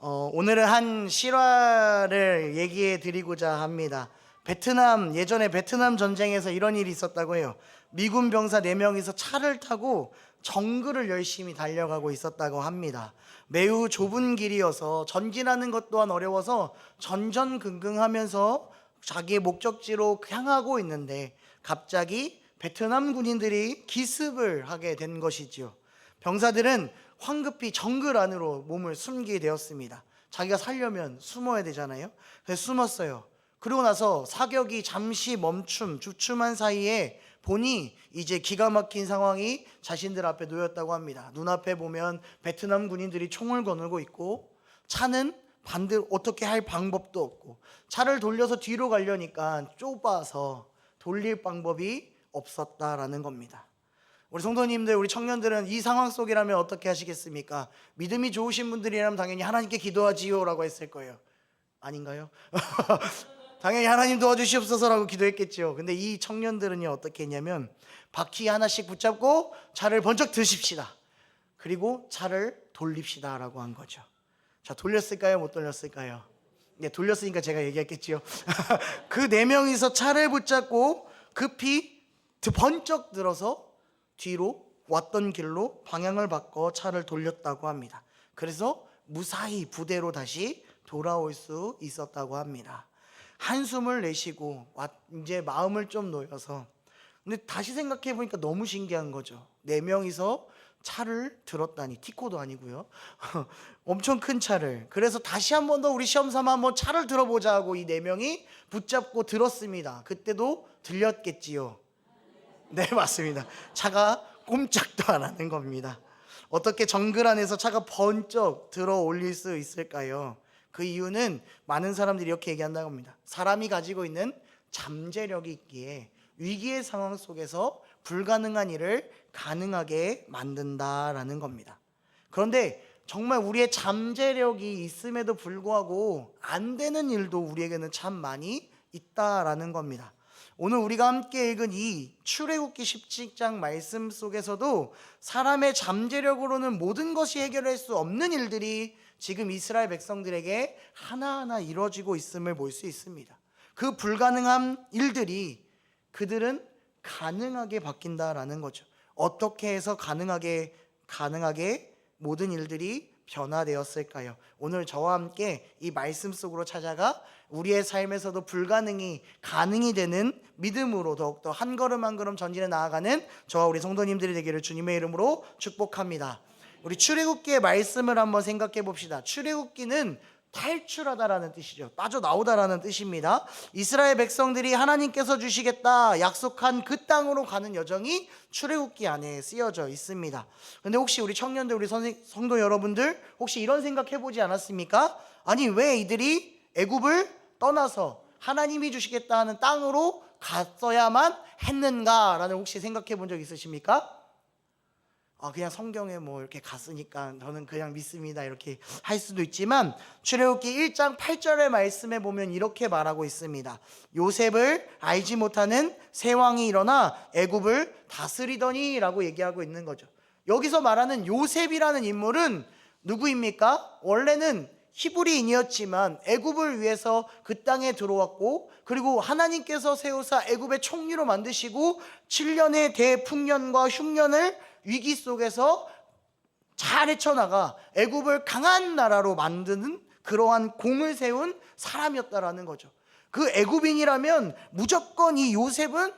오늘은 한 실화를 얘기해 드리고자 합니다. 예전에 베트남 전쟁에서 이런 일이 있었다고 해요. 미군 병사 4명이서 차를 타고 정글을 열심히 달려가고 있었다고 합니다. 매우 좁은 길이어서 전진하는 것 또한 어려워서 전전긍긍하면서 자기의 목적지로 향하고 있는데 갑자기 베트남 군인들이 기습을 하게 된 것이지요. 병사들은 황급히 정글 안으로 몸을 숨기게 되었습니다. 자기가 살려면 숨어야 되잖아요. 그래서 숨었어요. 그러고 나서 사격이 잠시 주춤한 사이에 보니 이제 기가 막힌 상황이 자신들 앞에 놓였다고 합니다. 눈앞에 보면 베트남 군인들이 총을 거느고 있고 차는 반대로 어떻게 할 방법도 없고 차를 돌려서 뒤로 가려니까 좁아서 돌릴 방법이 없었다라는 겁니다. 우리 성도님들, 우리 청년들은 이 상황 속이라면 어떻게 하시겠습니까? 믿음이 좋으신 분들이라면 당연히 하나님께 기도하지요 라고 했을 거예요. 아닌가요? 당연히 하나님 도와주시옵소서라고 기도했겠죠. 근데 이 청년들은요, 어떻게 했냐면 바퀴 하나씩 붙잡고 차를 번쩍 드십시다. 그리고 차를 돌립시다 라고 한 거죠. 자, 돌렸을까요? 못 돌렸을까요? 네, 돌렸으니까 제가 얘기했겠지요. 그 4명이서 차를 붙잡고 급히 번쩍 들어서 뒤로 왔던 길로 방향을 바꿔 차를 돌렸다고 합니다. 그래서 무사히 부대로 다시 돌아올 수 있었다고 합니다. 한숨을 내쉬고 이제 마음을 좀 놓여서, 근데 다시 생각해 보니까 너무 신기한 거죠. 4명이서 차를 들었다니, 티코도 아니고요. 엄청 큰 차를. 그래서 다시 한 번 더 우리 시험 삼아 한번 차를 들어보자 하고 이 4명이 붙잡고 들었습니다. 그때도 들렸겠지요. 네, 맞습니다. 차가 꼼짝도 안 하는 겁니다. 어떻게 정글 안에서 차가 번쩍 들어 올릴 수 있을까요? 그 이유는 많은 사람들이 이렇게 얘기한다고 합니다. 사람이 가지고 있는 잠재력이 있기에 위기의 상황 속에서 불가능한 일을 가능하게 만든다라는 겁니다. 그런데 정말 우리의 잠재력이 있음에도 불구하고 안 되는 일도 우리에게는 참 많이 있다라는 겁니다. 오늘 우리가 함께 읽은 이 출애굽기 17장 말씀 속에서도 사람의 잠재력으로는 모든 것이 해결할 수 없는 일들이 지금 이스라엘 백성들에게 하나하나 이루어지고 있음을 볼 수 있습니다. 그 불가능한 일들이 그들은 가능하게 바뀐다라는 거죠. 어떻게 해서 가능하게 모든 일들이 변화되었을까요? 오늘 저와 함께 이 말씀 속으로 찾아가 우리의 삶에서도 불가능이 가능이 되는 믿음으로 더욱더 한 걸음 한 걸음 전진해 나아가는 저와 우리 성도님들이 되기를 주님의 이름으로 축복합니다. 우리 출애굽기의 말씀을 한번 생각해 봅시다. 출애굽기는 탈출하다라는 뜻이죠. 빠져나오다라는 뜻입니다. 이스라엘 백성들이 하나님께서 주시겠다 약속한 그 땅으로 가는 여정이 출애굽기 안에 쓰여져 있습니다. 근데 혹시 우리 청년들, 우리 성도 여러분들 혹시 이런 생각해 보지 않았습니까? 아니, 왜 이들이 애굽을 떠나서 하나님이 주시겠다 하는 땅으로 갔어야만 했는가라는 혹시 생각해 본 적 있으십니까? 그냥 성경에 뭐 이렇게 갔으니까 저는 그냥 믿습니다 이렇게 할 수도 있지만, 출애굽기 1장 8절의 말씀에 보면 이렇게 말하고 있습니다. 요셉을 알지 못하는 새 왕이 일어나 애굽을 다스리더니 라고 얘기하고 있는 거죠. 여기서 말하는 요셉이라는 인물은 누구입니까? 원래는 히브리인이었지만 애굽을 위해서 그 땅에 들어왔고, 그리고 하나님께서 세우사 애굽의 총리로 만드시고 7년의 대풍년과 흉년을 위기 속에서 잘 헤쳐나가 애굽을 강한 나라로 만드는 그러한 공을 세운 사람이었다라는 거죠. 그 애굽인이라면 무조건 이 요셉은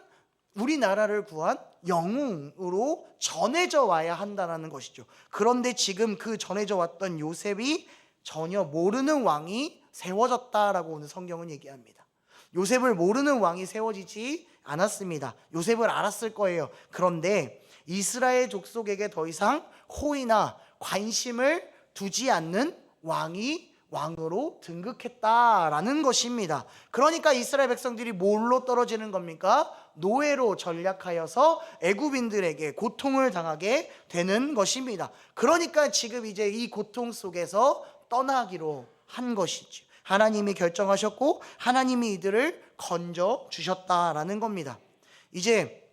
우리나라를 구한 영웅으로 전해져 와야 한다는 것이죠. 그런데 지금 그 전해져 왔던 요셉이 전혀 모르는 왕이 세워졌다라고 오늘 성경은 얘기합니다. 요셉을 모르는 왕이 세워지지 않았습니다. 요셉을 알았을 거예요. 그런데 이스라엘 족속에게 더 이상 호의나 관심을 두지 않는 왕이 왕으로 등극했다라는 것입니다. 그러니까 이스라엘 백성들이 뭘로 떨어지는 겁니까? 노예로 전락하여서 애굽인들에게 고통을 당하게 되는 것입니다. 그러니까 지금 이제 이 고통 속에서 떠나기로 한 것이죠. 하나님이 결정하셨고 하나님이 이들을 건져 주셨다라는 겁니다. 이제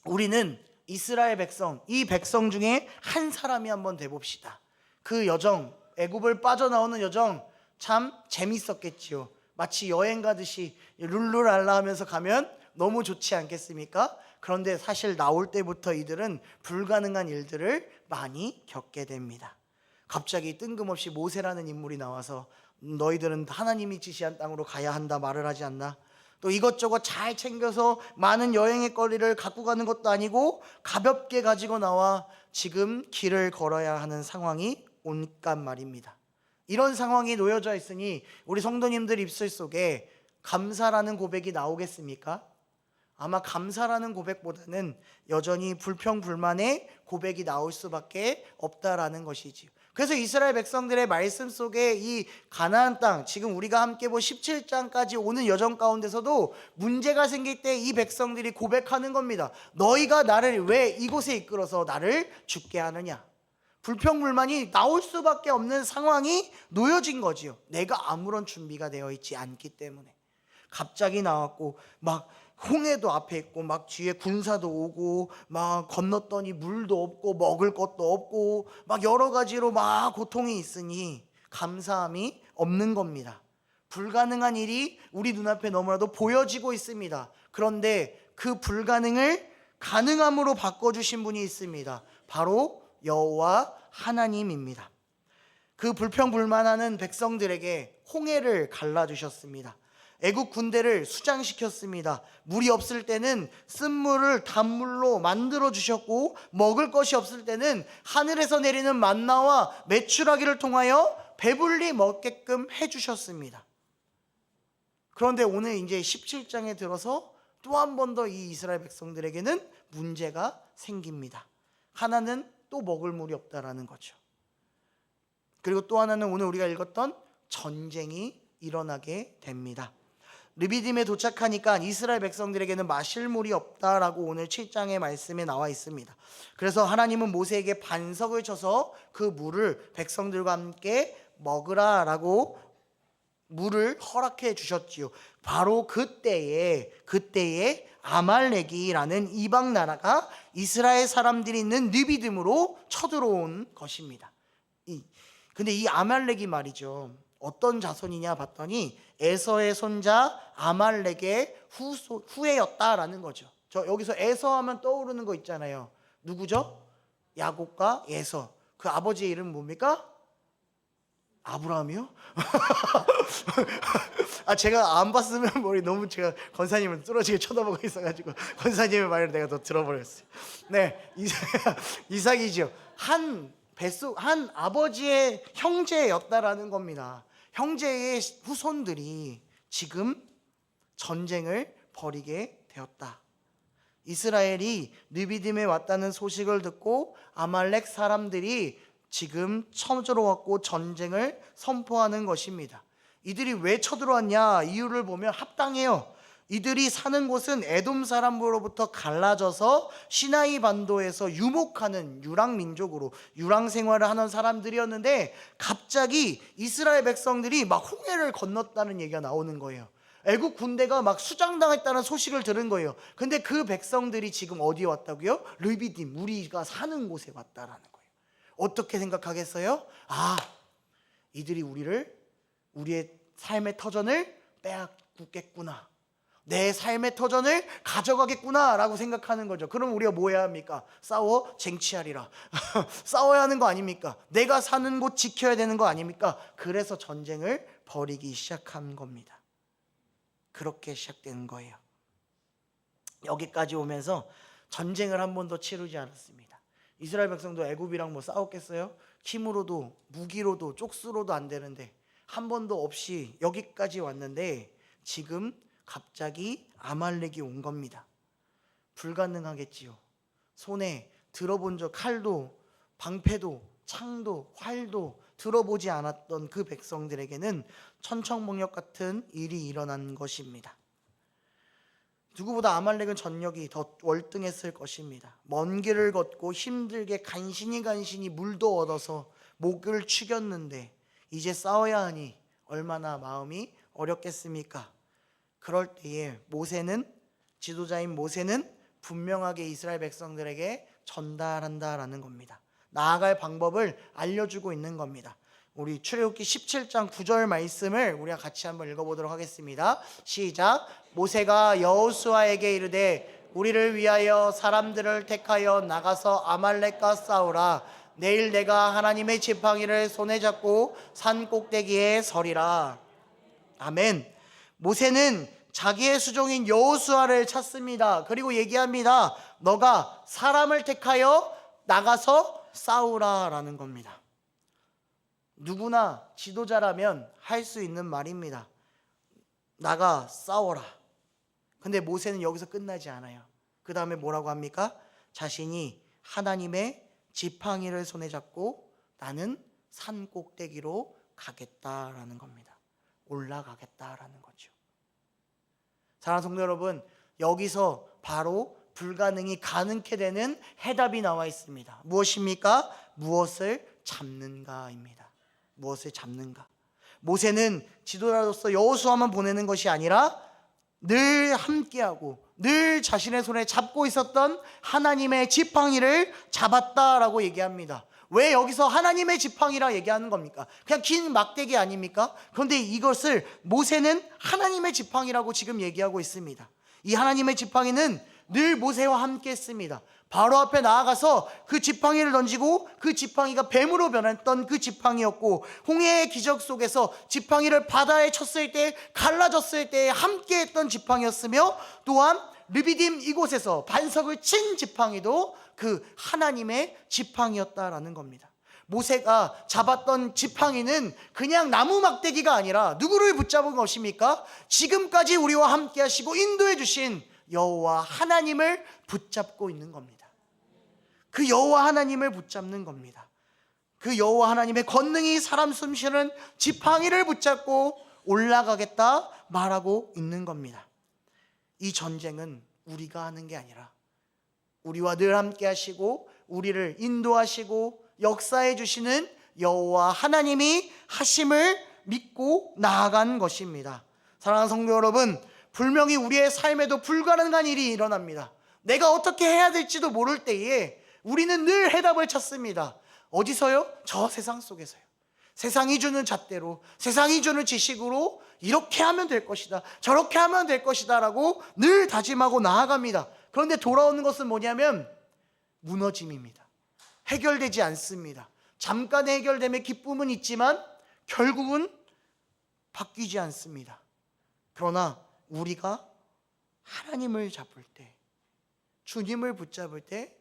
우리는 이스라엘 백성, 이 백성 중에 한 사람이 한번 돼봅시다. 그 여정 애굽을 빠져나오는 여정 참 재밌었겠지요. 마치 여행 가듯이 룰루랄라 하면서 가면 너무 좋지 않겠습니까? 그런데 사실 나올 때부터 이들은 불가능한 일들을 많이 겪게 됩니다. 갑자기 뜬금없이 모세라는 인물이 나와서 너희들은 하나님이 지시한 땅으로 가야 한다 말을 하지 않나? 또 이것저것 잘 챙겨서 많은 여행의 거리를 갖고 가는 것도 아니고 가볍게 가지고 나와 지금 길을 걸어야 하는 상황이 온단 말입니다. 이런 상황이 놓여져 있으니 우리 성도님들 입술 속에 감사라는 고백이 나오겠습니까? 아마 감사라는 고백보다는 여전히 불평불만의 고백이 나올 수밖에 없다라는 것이지요. 그래서 이스라엘 백성들의 말씀 속에 이 가나안 땅, 지금 우리가 함께 본 17장까지 오는 여정 가운데서도 문제가 생길 때 이 백성들이 고백하는 겁니다. 너희가 나를 왜 이곳에 이끌어서 나를 죽게 하느냐? 불평불만이 나올 수밖에 없는 상황이 놓여진 거지요. 내가 아무런 준비가 되어 있지 않기 때문에. 갑자기 나왔고 막 홍해도 앞에 있고 막 뒤에 군사도 오고 막 건넜더니 물도 없고 먹을 것도 없고 막 여러 가지로 막 고통이 있으니 감사함이 없는 겁니다. 불가능한 일이 우리 눈앞에 너무나도 보여지고 있습니다. 그런데 그 불가능을 가능함으로 바꿔주신 분이 있습니다. 바로 여호와 하나님입니다. 그 불평불만하는 백성들에게 홍해를 갈라주셨습니다. 애국 군대를 수장시켰습니다. 물이 없을 때는 쓴물을 단물로 만들어 주셨고 먹을 것이 없을 때는 하늘에서 내리는 만나와 메추라기를 통하여 배불리 먹게끔 해주셨습니다. 그런데 오늘 이제 17장에 들어서 또 한 번 더 이 이스라엘 백성들에게는 문제가 생깁니다. 하나는 또 먹을 물이 없다라는 거죠. 그리고 또 하나는 오늘 우리가 읽었던 전쟁이 일어나게 됩니다. 르비딤에 도착하니까 이스라엘 백성들에게는 마실 물이 없다라고 오늘 7장의 말씀에 나와 있습니다. 그래서 하나님은 모세에게 반석을 쳐서 그 물을 백성들과 함께 먹으라라고 물을 허락해 주셨지요. 바로 그때에 아말렉이라는 이방 나라가 이스라엘 사람들이 있는 르비딤으로 쳐들어온 것입니다. 근데 이 아말렉이 말이죠, 어떤 자손이냐 봤더니 에서의 손자 아말렉의 후예였다라는 거죠. 저 여기서 에서 하면 떠오르는 거 있잖아요. 누구죠? 야곱과 에서. 그 아버지의 이름 뭡니까? 아브라함이요? 제가 안 봤으면 머리 너무 제가 권사님을 뚫어지게 쳐다보고 있어가지고 권사님의 말을 내가 더 들어버렸어요. 네, 이삭이죠. 한 아버지의 형제였다라는 겁니다. 형제의 후손들이 지금 전쟁을 벌이게 되었다. 이스라엘이 르비딤에 왔다는 소식을 듣고 아말렉 사람들이 지금 쳐들어왔고 전쟁을 선포하는 것입니다. 이들이 왜 쳐들어왔냐? 이유를 보면 합당해요. 이들이 사는 곳은 에돔 사람으로부터 갈라져서 시나이 반도에서 유목하는 유랑 민족으로 유랑 생활을 하는 사람들이었는데 갑자기 이스라엘 백성들이 막 홍해를 건넜다는 얘기가 나오는 거예요. 애국 군대가 막 수장당했다는 소식을 들은 거예요. 근데 그 백성들이 지금 어디에 왔다고요? 르비딤, 우리가 사는 곳에 왔다라는 거예요. 어떻게 생각하겠어요? 이들이 우리의 삶의 터전을 빼앗겠구나, 내 삶의 터전을 가져가겠구나 라고 생각하는 거죠. 그럼 우리가 뭐 해야 합니까? 싸워 쟁취하리라. 싸워야 하는 거 아닙니까? 내가 사는 곳 지켜야 되는 거 아닙니까? 그래서 전쟁을 벌이기 시작한 겁니다. 그렇게 시작된 거예요. 여기까지 오면서 전쟁을 한 번도 치르지 않았습니다. 이스라엘 백성도 애굽이랑 뭐 싸웠겠어요? 힘으로도 무기로도 쪽수로도 안 되는데 한 번도 없이 여기까지 왔는데 지금 갑자기 아말렉이 온 겁니다. 불가능하겠지요. 손에 들어본 적 칼도 방패도 창도 활도 들어보지 않았던 그 백성들에게는 천청봉역 같은 일이 일어난 것입니다. 누구보다 아말렉은 전력이 더 월등했을 것입니다. 먼 길을 걷고 힘들게 간신히 물도 얻어서 목을 축였는데 이제 싸워야 하니 얼마나 마음이 어렵겠습니까? 그럴 때에 지도자인 모세는 분명하게 이스라엘 백성들에게 전달한다라는 겁니다. 나아갈 방법을 알려주고 있는 겁니다. 우리 출애굽기 17장 9절 말씀을 우리가 같이 한번 읽어보도록 하겠습니다. 시작. 모세가 여호수아에게 이르되 우리를 위하여 사람들을 택하여 나가서 아말렉과 싸우라. 내일 내가 하나님의 지팡이를 손에 잡고 산 꼭대기에 서리라. 아멘. 모세는 자기의 수종인 여호수아를 찾습니다. 그리고 얘기합니다. 너가 사람을 택하여 나가서 싸우라라는 겁니다. 누구나 지도자라면 할 수 있는 말입니다. 나가 싸워라. 근데 모세는 여기서 끝나지 않아요. 그 다음에 뭐라고 합니까? 자신이 하나님의 지팡이를 손에 잡고 나는 산 꼭대기로 가겠다라는 겁니다. 올라가겠다라는 거죠. 사랑하는 성도 여러분, 여기서 바로 불가능이 가능케 되는 해답이 나와 있습니다. 무엇입니까? 무엇을 잡는가입니다. 무엇을 잡는가? 모세는 지도자로서 여호수아만 보내는 것이 아니라 늘 함께하고 늘 자신의 손에 잡고 있었던 하나님의 지팡이를 잡았다라고 얘기합니다. 왜 여기서 하나님의 지팡이라 얘기하는 겁니까? 그냥 긴 막대기 아닙니까? 그런데 이것을 모세는 하나님의 지팡이라고 지금 얘기하고 있습니다. 이 하나님의 지팡이는 늘 모세와 함께 했습니다. 바로 앞에 나아가서 그 지팡이를 던지고 그 지팡이가 뱀으로 변했던 그 지팡이였고, 홍해의 기적 속에서 지팡이를 바다에 쳤을 때 갈라졌을 때 함께 했던 지팡이였으며, 또한 르비딤 이곳에서 반석을 친 지팡이도 그 하나님의 지팡이였다라는 겁니다. 모세가 잡았던 지팡이는 그냥 나무 막대기가 아니라 누구를 붙잡은 것입니까? 지금까지 우리와 함께 하시고 인도해 주신 여호와 하나님을 붙잡고 있는 겁니다. 그 여호와 하나님을 붙잡는 겁니다. 그 여호와 하나님의 권능이 사람 숨쉬는 지팡이를 붙잡고 올라가겠다 말하고 있는 겁니다. 이 전쟁은 우리가 하는 게 아니라 우리와 늘 함께 하시고 우리를 인도하시고 역사해 주시는 여호와 하나님이 하심을 믿고 나아간 것입니다. 사랑하는 성도 여러분, 분명히 우리의 삶에도 불가능한 일이 일어납니다. 내가 어떻게 해야 될지도 모를 때에 우리는 늘 해답을 찾습니다. 어디서요? 저 세상 속에서요. 세상이 주는 잣대로, 세상이 주는 지식으로 이렇게 하면 될 것이다, 저렇게 하면 될 것이다 라고 늘 다짐하고 나아갑니다. 그런데 돌아오는 것은 뭐냐면 무너짐입니다. 해결되지 않습니다. 잠깐 해결됨의 기쁨은 있지만 결국은 바뀌지 않습니다. 그러나 우리가 하나님을 잡을 때, 주님을 붙잡을 때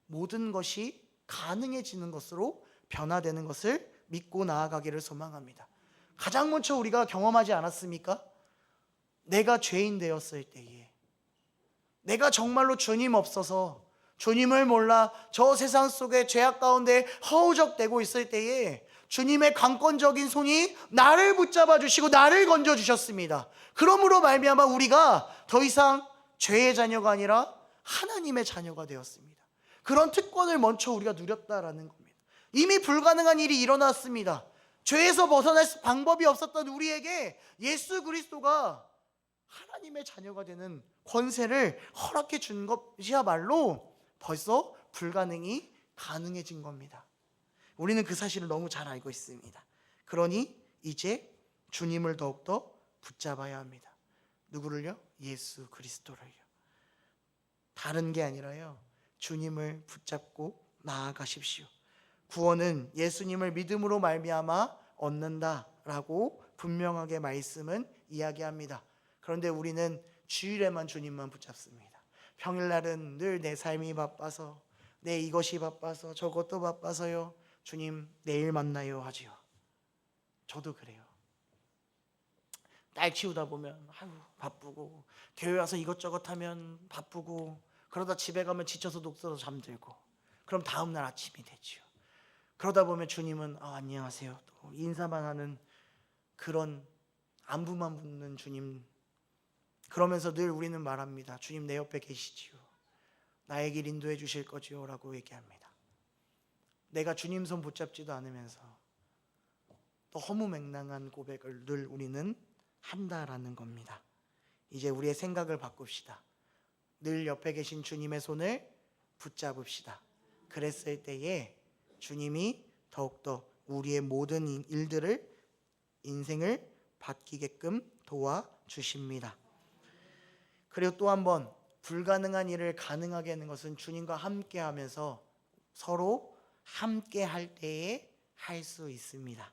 모든 것이 가능해지는 것으로 변화되는 것을 믿고 나아가기를 소망합니다. 가장 먼저 우리가 경험하지 않았습니까? 내가 죄인 되었을 때에, 내가 정말로 주님 없어서 주님을 몰라 저 세상 속에 죄악 가운데 허우적대고 있을 때에 주님의 강권적인 손이 나를 붙잡아 주시고 나를 건져 주셨습니다. 그러므로 말미암아 우리가 더 이상 죄의 자녀가 아니라 하나님의 자녀가 되었습니다. 그런 특권을 먼저 우리가 누렸다라는 겁니다. 이미 불가능한 일이 일어났습니다. 죄에서 벗어날 방법이 없었던 우리에게 예수 그리스도가 하나님의 자녀가 되는 권세를 허락해 준 것이야말로 벌써 불가능이 가능해진 겁니다. 우리는 그 사실을 너무 잘 알고 있습니다. 그러니 이제 주님을 더욱더 붙잡아야 합니다. 누구를요? 예수 그리스도를요. 다른 게 아니라요, 주님을 붙잡고 나아가십시오. 구원은 예수님을 믿음으로 말미암아 얻는다라고 분명하게 말씀은 이야기합니다. 그런데 우리는 주일에만 주님만 붙잡습니다. 평일날은 늘 내 삶이 바빠서, 내 이것이 바빠서 저것도 바빠서요, 주님 내일 만나요 하지요. 저도 그래요. 딸 키우다 보면 아유 바쁘고, 교회 와서 이것저것 하면 바쁘고, 그러다 집에 가면 지쳐서 녹슬어서 잠들고, 그럼 다음날 아침이 되지요. 그러다 보면 주님은 안녕하세요 또 인사만 하는 그런 안부만 묻는 주님. 그러면서 늘 우리는 말합니다. 주님 내 옆에 계시지요, 나의 길 인도해 주실 거지요 라고 얘기합니다. 내가 주님 손 붙잡지도 않으면서 또 허무맹랑한 고백을 늘 우리는 한다라는 겁니다. 이제 우리의 생각을 바꿉시다. 늘 옆에 계신 주님의 손을 붙잡읍시다. 그랬을 때에 주님이 더욱더 우리의 모든 일들을 인생을 바뀌게끔 도와주십니다. 그리고 또 한 번 불가능한 일을 가능하게 하는 것은 주님과 함께 하면서 서로 함께 할 때에 할 수 있습니다.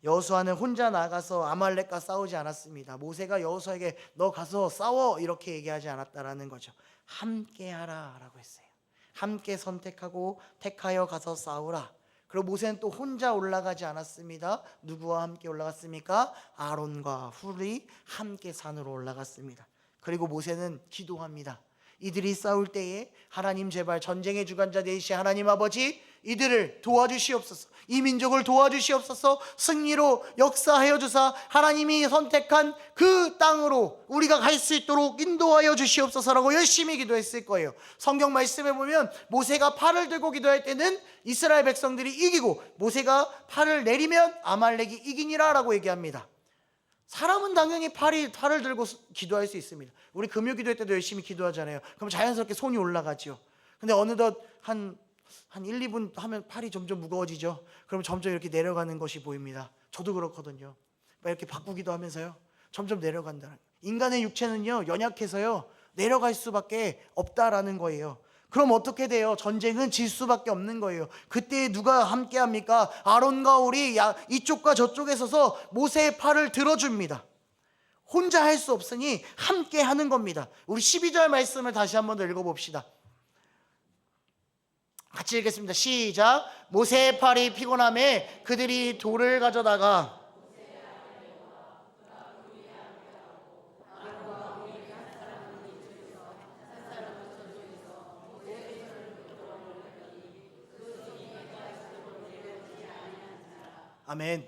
여호수아는 혼자 나가서 아말렉과 싸우지 않았습니다. 모세가 여호수아에게 너 가서 싸워 이렇게 얘기하지 않았다라는 거죠. 함께 하라라고 했어요. 함께 선택하고 택하여 가서 싸우라. 그리고 모세는 또 혼자 올라가지 않았습니다. 누구와 함께 올라갔습니까? 아론과 훌이 함께 산으로 올라갔습니다. 그리고 모세는 기도합니다. 이들이 싸울 때에 하나님 제발 전쟁의 주관자 되시신 하나님 아버지 이들을 도와주시옵소서. 이 민족을 도와주시옵소서. 승리로 역사하여 주사 하나님이 선택한 그 땅으로 우리가 갈 수 있도록 인도하여 주시옵소서라고 열심히 기도했을 거예요. 성경 말씀에 보면 모세가 팔을 들고 기도할 때는 이스라엘 백성들이 이기고 모세가 팔을 내리면 아말렉이 이기니라 라고 얘기합니다. 사람은 당연히 팔을 들고 기도할 수 있습니다. 우리 금요 기도할 때도 열심히 기도하잖아요. 그럼 자연스럽게 손이 올라가죠. 근데 어느덧 한 1, 2분 하면 팔이 점점 무거워지죠. 그럼 점점 이렇게 내려가는 것이 보입니다. 저도 그렇거든요. 이렇게 바꾸기도 하면서요. 점점 내려간다는. 인간의 육체는요 연약해서요 내려갈 수밖에 없다라는 거예요. 그럼 어떻게 돼요? 전쟁은 질 수밖에 없는 거예요. 그때 누가 함께 합니까? 아론과 홀이 이쪽과 저쪽에 서서 모세의 팔을 들어줍니다. 혼자 할 수 없으니 함께 하는 겁니다. 우리 12절 말씀을 다시 한번 더 읽어봅시다. 같이 읽겠습니다. 시작. 모세의 팔이 피곤함에 그들이 돌을 가져다가 아멘.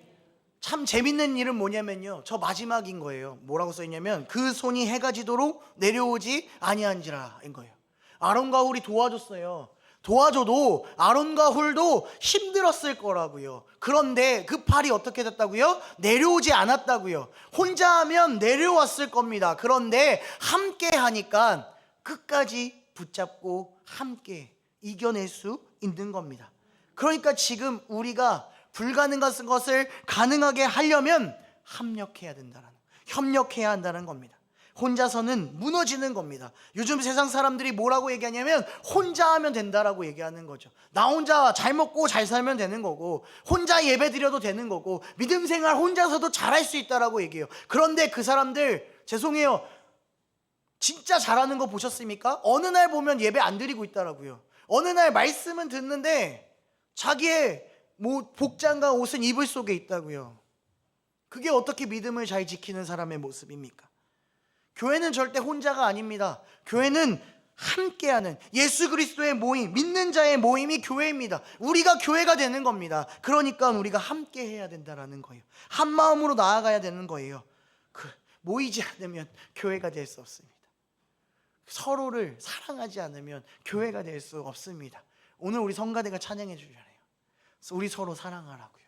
참 재밌는 일은 뭐냐면요 저 마지막인 거예요. 뭐라고 써있냐면 그 손이 해가 지도록 내려오지 아니한지라 인 거예요. 아론과 훌이 도와줬어요. 도와줘도 아론과 훌도 힘들었을 거라고요. 그런데 그 팔이 어떻게 됐다고요? 내려오지 않았다고요. 혼자 하면 내려왔을 겁니다. 그런데 함께 하니까 끝까지 붙잡고 함께 이겨낼 수 있는 겁니다. 그러니까 지금 우리가 불가능한 것을 가능하게 하려면 협력해야 한다는 겁니다. 혼자서는 무너지는 겁니다. 요즘 세상 사람들이 뭐라고 얘기하냐면 혼자 하면 된다라고 얘기하는 거죠. 나 혼자 잘 먹고 잘 살면 되는 거고 혼자 예배 드려도 되는 거고 믿음 생활 혼자서도 잘할 수 있다라고 얘기해요. 그런데 그 사람들 죄송해요. 진짜 잘하는 거 보셨습니까? 어느 날 보면 예배 안 드리고 있더라고요. 어느 날 말씀은 듣는데 자기의 복장과 옷은 이불 속에 있다고요. 그게 어떻게 믿음을 잘 지키는 사람의 모습입니까? 교회는 절대 혼자가 아닙니다. 교회는 함께하는 예수 그리스도의 모임, 믿는 자의 모임이 교회입니다. 우리가 교회가 되는 겁니다. 그러니까 우리가 함께 해야 된다는 거예요. 한 마음으로 나아가야 되는 거예요. 모이지 않으면 교회가 될 수 없습니다. 서로를 사랑하지 않으면 교회가 될 수 없습니다. 오늘 우리 성가대가 찬양해 주잖아요. 우리 서로 사랑하라고요.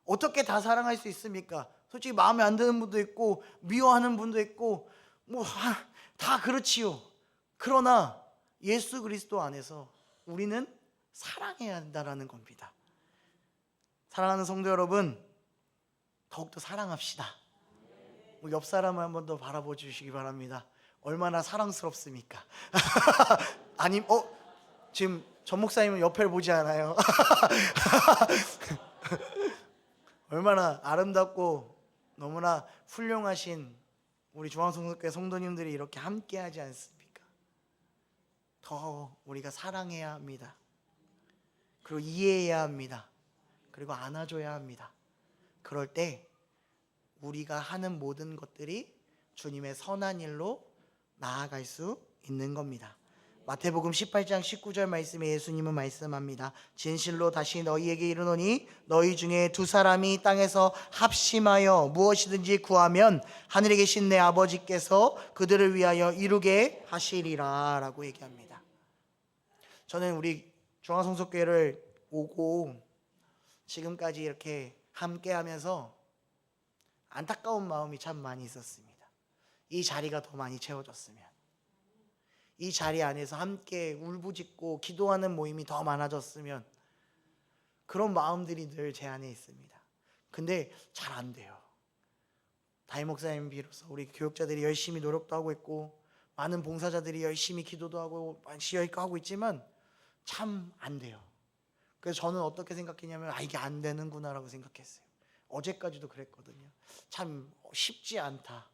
어떻게 다 사랑할 수 있습니까? 솔직히 마음에 안 드는 분도 있고 미워하는 분도 있고 다 그렇지요. 그러나 예수 그리스도 안에서 우리는 사랑해야 한다는 겁니다. 사랑하는 성도 여러분, 더욱더 사랑합시다. 옆 사람을 한 번 더 바라봐 주시기 바랍니다. 얼마나 사랑스럽습니까? 지금 전 목사님은 옆을 보지 않아요. 얼마나 아름답고 너무나 훌륭하신 우리 중앙성서교회 성도님들이 이렇게 함께하지 않습니까? 더 우리가 사랑해야 합니다. 그리고 이해해야 합니다. 그리고 안아줘야 합니다. 그럴 때 우리가 하는 모든 것들이 주님의 선한 일로 나아갈 수 있는 겁니다. 마태복음 18장 19절 말씀에 예수님은 말씀합니다. 진실로 다시 너희에게 이르노니 너희 중에 두 사람이 땅에서 합심하여 무엇이든지 구하면 하늘에 계신 내 아버지께서 그들을 위하여 이루게 하시리라 라고 얘기합니다. 저는 우리 중앙성서교회를 오고 지금까지 이렇게 함께하면서 안타까운 마음이 참 많이 있었습니다. 이 자리가 더 많이 채워졌으면, 이 자리 안에서 함께 울부짖고 기도하는 모임이 더 많아졌으면, 그런 마음들이 늘 제 안에 있습니다. 근데 잘 안 돼요. 담임 목사님 비로소 우리 교육자들이 열심히 노력도 하고 있고 많은 봉사자들이 열심히 기도도 하고 열심히 하고 있지만 참 안 돼요. 그래서 저는 어떻게 생각했냐면 이게 안 되는구나라고 생각했어요. 어제까지도 그랬거든요. 참 쉽지 않다.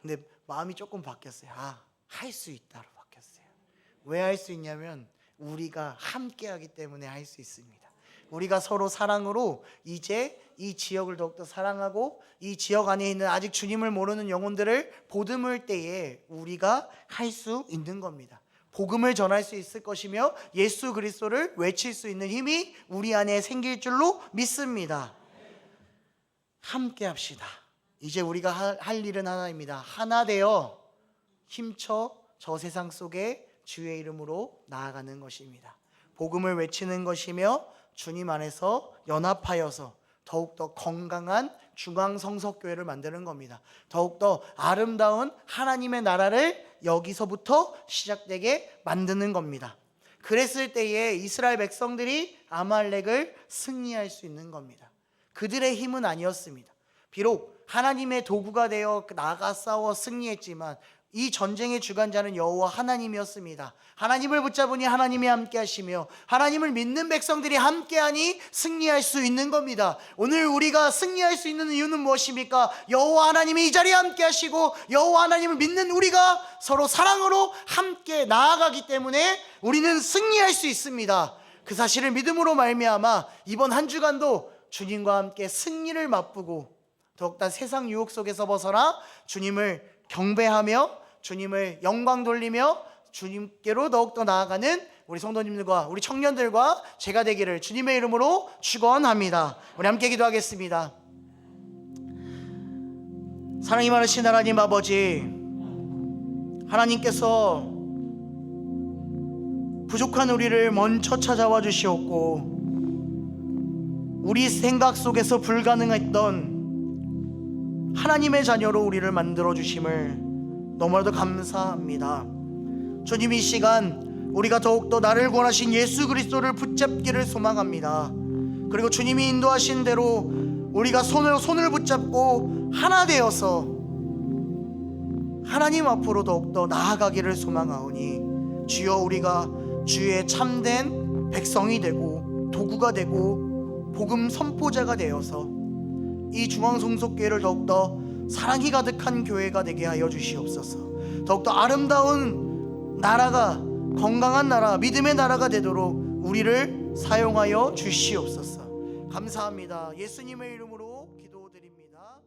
근데 마음이 조금 바뀌었어요. 할 수 있다로 바뀌었어요. 왜 할 수 있냐면 우리가 함께 하기 때문에 할 수 있습니다. 우리가 서로 사랑으로 이제 이 지역을 더욱더 사랑하고 이 지역 안에 있는 아직 주님을 모르는 영혼들을 보듬을 때에 우리가 할 수 있는 겁니다. 복음을 전할 수 있을 것이며 예수 그리스도를 외칠 수 있는 힘이 우리 안에 생길 줄로 믿습니다. 함께 합시다. 이제 우리가 할 일은 하나입니다. 하나 되어 힘쳐 저 세상 속에 주의 이름으로 나아가는 것입니다. 복음을 외치는 것이며 주님 안에서 연합하여서 더욱더 건강한 중앙성석교회를 만드는 겁니다. 더욱더 아름다운 하나님의 나라를 여기서부터 시작되게 만드는 겁니다. 그랬을 때에 이스라엘 백성들이 아말렉을 승리할 수 있는 겁니다. 그들의 힘은 아니었습니다. 비록 하나님의 도구가 되어 나가 싸워 승리했지만 이 전쟁의 주관자는 여호와 하나님이었습니다. 하나님을 붙잡으니 하나님이 함께 하시며 하나님을 믿는 백성들이 함께하니 승리할 수 있는 겁니다. 오늘 우리가 승리할 수 있는 이유는 무엇입니까? 여호와 하나님이 이 자리에 함께 하시고 여호와 하나님을 믿는 우리가 서로 사랑으로 함께 나아가기 때문에 우리는 승리할 수 있습니다. 그 사실을 믿음으로 말미암아 이번 한 주간도 주님과 함께 승리를 맛보고 더욱더 세상 유혹 속에서 벗어나 주님을 경배하며 주님을 영광 돌리며 주님께로 더욱더 나아가는 우리 성도님들과 우리 청년들과 제가 되기를 주님의 이름으로 축원합니다. 우리 함께 기도하겠습니다. 사랑이 많으신 하나님 아버지, 하나님께서 부족한 우리를 먼저 찾아와 주시었고 우리 생각 속에서 불가능했던 하나님의 자녀로 우리를 만들어 주심을 너무나도 감사합니다. 주님, 이 시간 우리가 더욱더 나를 구원하신 예수 그리스도를 붙잡기를 소망합니다. 그리고 주님이 인도하신 대로 우리가 손을 붙잡고 하나 되어서 하나님 앞으로 더욱더 나아가기를 소망하오니 주여, 우리가 주의 참된 백성이 되고 도구가 되고 복음 선포자가 되어서 이 중앙성속교회를 더욱더 사랑이 가득한 교회가 되게 하여 주시옵소서. 더욱더 아름다운 나라가, 건강한 나라, 믿음의 나라가 되도록 우리를 사용하여 주시옵소서. 감사합니다. 예수님의 이름으로 기도드립니다.